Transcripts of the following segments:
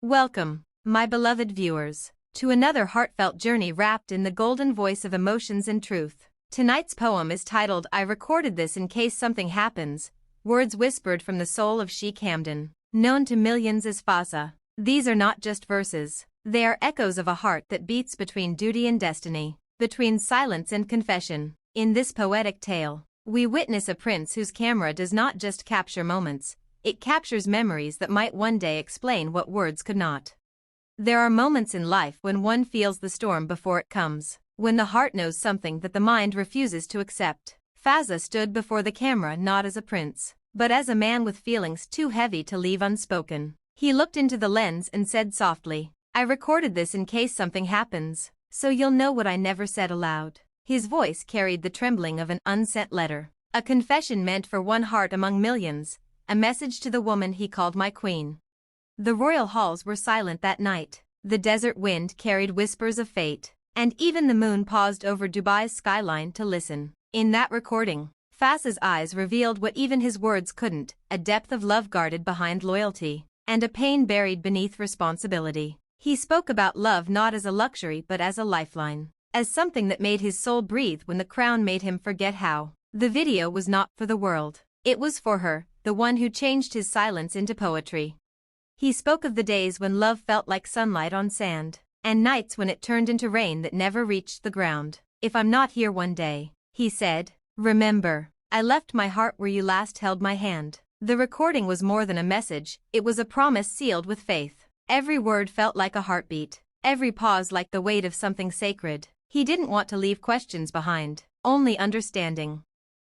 Welcome, my beloved viewers, to another heartfelt journey wrapped in the golden voice of emotions and truth. Tonight's poem is titled I Recorded This in Case Something Happens, words whispered from the soul of Sheikh Hamdan, known to millions as Fazza. These are not just verses, they are echoes of a heart that beats between duty and destiny, between silence and confession. In this poetic tale, we witness a prince whose camera does not just capture moments, it captures memories that might one day explain what words could not. There are moments in life when one feels the storm before it comes, when the heart knows something that the mind refuses to accept. Fazza stood before the camera not as a prince, but as a man with feelings too heavy to leave unspoken. He looked into the lens and said softly, I recorded this in case something happens, so you'll know what I never said aloud. His voice carried the trembling of an unsent letter, a confession meant for one heart among millions, a message to the woman he called my queen. The royal halls were silent that night, the desert wind carried whispers of fate, and even the moon paused over Dubai's skyline to listen. In that recording, Fazza's eyes revealed what even his words couldn't, a depth of love guarded behind loyalty, and a pain buried beneath responsibility. He spoke about love not as a luxury but as a lifeline, as something that made his soul breathe when the crown made him forget how. The video was not for the world, it was for her, the one who changed his silence into poetry. He spoke of the days when love felt like sunlight on sand, and nights when it turned into rain that never reached the ground. If I'm not here one day, he said, remember, I left my heart where you last held my hand. The recording was more than a message, it was a promise sealed with faith. Every word felt like a heartbeat, every pause like the weight of something sacred. He didn't want to leave questions behind, only understanding.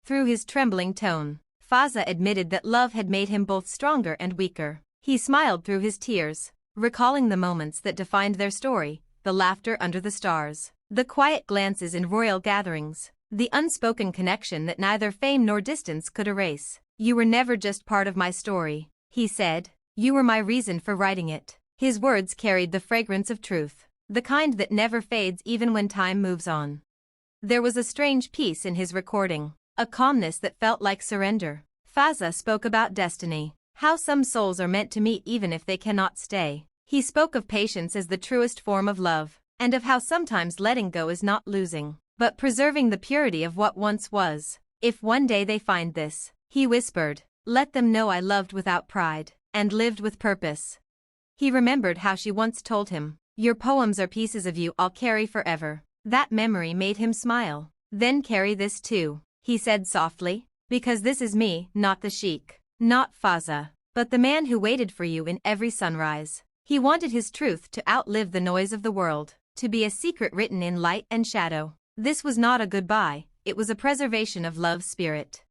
Through his trembling tone, Fazza admitted that love had made him both stronger and weaker. He smiled through his tears, recalling the moments that defined their story, the laughter under the stars, the quiet glances in royal gatherings, the unspoken connection that neither fame nor distance could erase. You were never just part of my story, he said, you were my reason for writing it. His words carried the fragrance of truth, the kind that never fades even when time moves on. There was a strange peace in his recording, a calmness that felt like surrender. Fazza spoke about destiny, how some souls are meant to meet even if they cannot stay. He spoke of patience as the truest form of love, and of how sometimes letting go is not losing, but preserving the purity of what once was. If one day they find this, he whispered, let them know I loved without pride, and lived with purpose. He remembered how she once told him, your poems are pieces of you I'll carry forever. That memory made him smile. Then carry this too, he said softly, because this is me, not the Sheikh, not Fazza, but the man who waited for you in every sunrise. He wanted his truth to outlive the noise of the world, to be a secret written in light and shadow. This was not a goodbye, it was a preservation of love's spirit.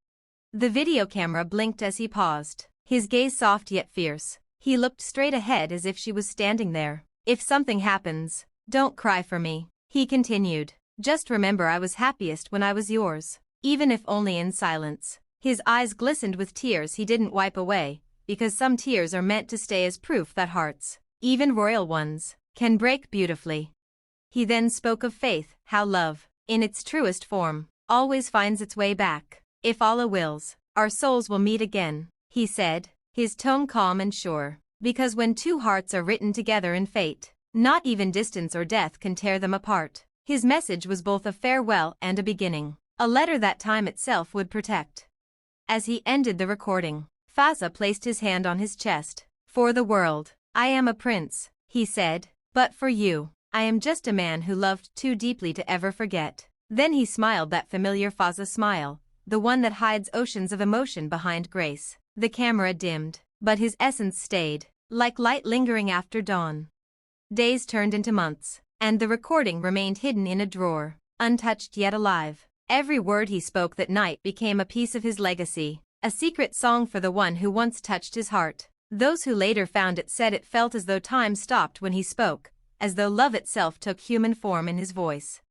The video camera blinked as he paused, his gaze soft yet fierce. He looked straight ahead as if she was standing there. If something happens, don't cry for me, he continued. Just remember I was happiest when I was yours, even if only in silence. His eyes glistened with tears he didn't wipe away, because some tears are meant to stay as proof that hearts, even royal ones, can break beautifully. He then spoke of faith, how love, in its truest form, always finds its way back. If Allah wills, our souls will meet again, he said, his tone calm and sure, because when two hearts are written together in fate, not even distance or death can tear them apart. His message was both a farewell and a beginning, a letter that time itself would protect. As he ended the recording, Fazza placed his hand on his chest. For the world, I am a prince, he said, but for you, I am just a man who loved too deeply to ever forget. Then he smiled that familiar Fazza smile, the one that hides oceans of emotion behind grace. The camera dimmed, but his essence stayed, like light lingering after dawn. Days turned into months, and the recording remained hidden in a drawer, untouched yet alive. Every word he spoke that night became a piece of his legacy, a secret song for the one who once touched his heart. Those who later found it said it felt as though time stopped when he spoke, as though love itself took human form in his voice.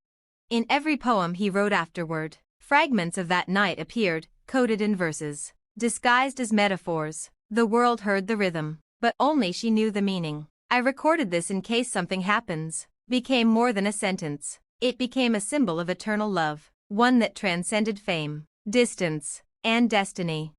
In every poem he wrote afterward, fragments of that night appeared, coded in verses, disguised as metaphors. The world heard the rhythm, but only she knew the meaning. I recorded this in case something happens, became more than a sentence. It became a symbol of eternal love, one that transcended fame, distance, and destiny.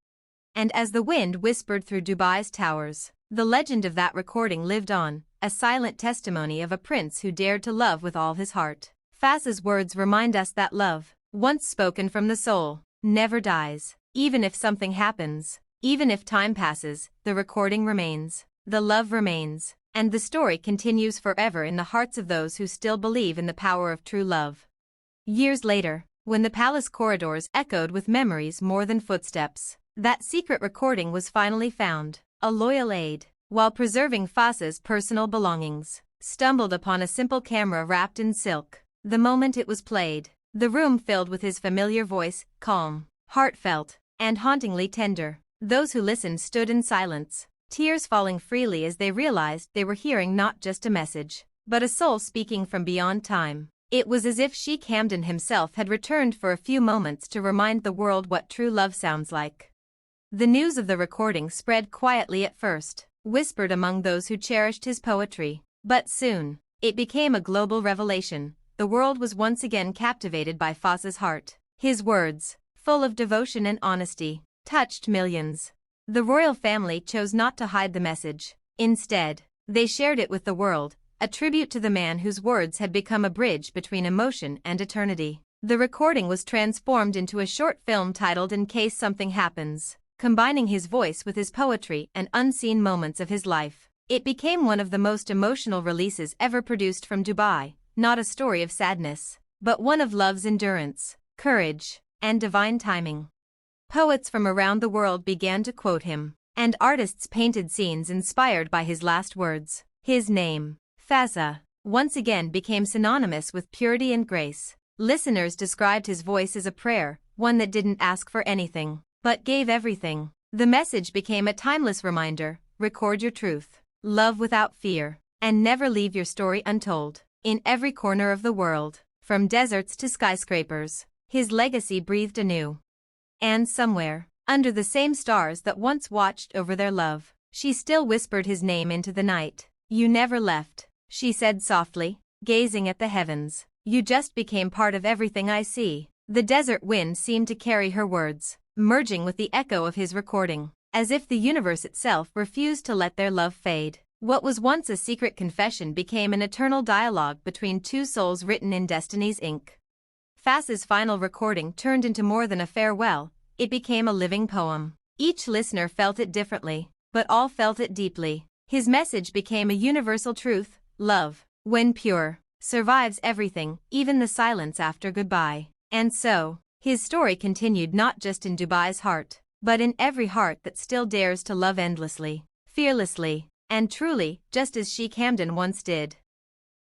And as the wind whispered through Dubai's towers, The legend of that recording lived on, a silent testimony of a prince who dared to love with all his heart. Fazza's words remind us that love, once spoken from the soul, never dies. Even if something happens, even if time passes, the recording remains, the love remains, and the story continues forever in the hearts of those who still believe in the power of true love. Years later, when the palace corridors echoed with memories more than footsteps, that secret recording was finally found. A loyal aide, while preserving Fazza's personal belongings, stumbled upon a simple camera wrapped in silk. The moment it was played, the room filled with his familiar voice, calm, heartfelt, and hauntingly tender. Those who listened stood in silence, tears falling freely as they realized they were hearing not just a message, but a soul speaking from beyond time. It was as if Sheikh Hamdan himself had returned for a few moments to remind the world what true love sounds like. The news of the recording spread quietly at first, whispered among those who cherished his poetry. But soon, it became a global revelation. The world was once again captivated by Fazza's heart. His words, full of devotion and honesty, touched millions. The royal family chose not to hide the message. Instead, they shared it with the world, a tribute to the man whose words had become a bridge between emotion and eternity. The recording was transformed into a short film titled In Case Something Happens, combining his voice with his poetry and unseen moments of his life. It became one of the most emotional releases ever produced from Dubai, not a story of sadness, but one of love's endurance, courage, and divine timing. Poets from around the world began to quote him, and artists painted scenes inspired by his last words. His name, Fazza, once again became synonymous with purity and grace. Listeners described his voice as a prayer, one that didn't ask for anything, but gave everything. The message became a timeless reminder: record your truth, love without fear, and never leave your story untold. In every corner of the world, from deserts to skyscrapers, his legacy breathed anew. And somewhere, under the same stars that once watched over their love, she still whispered his name into the night. You never left, she said softly, gazing at the heavens. You just became part of everything I see. The desert wind seemed to carry her words, merging with the echo of his recording, as if the universe itself refused to let their love fade. What was once a secret confession became an eternal dialogue between two souls written in destiny's ink. Fazza's final recording turned into more than a farewell, it became a living poem. Each listener felt it differently, but all felt it deeply. His message became a universal truth: love, when pure, survives everything, even the silence after goodbye. And so, his story continued not just in Dubai's heart, but in every heart that still dares to love endlessly, fearlessly, and truly, just as Sheikh Hamdan once did.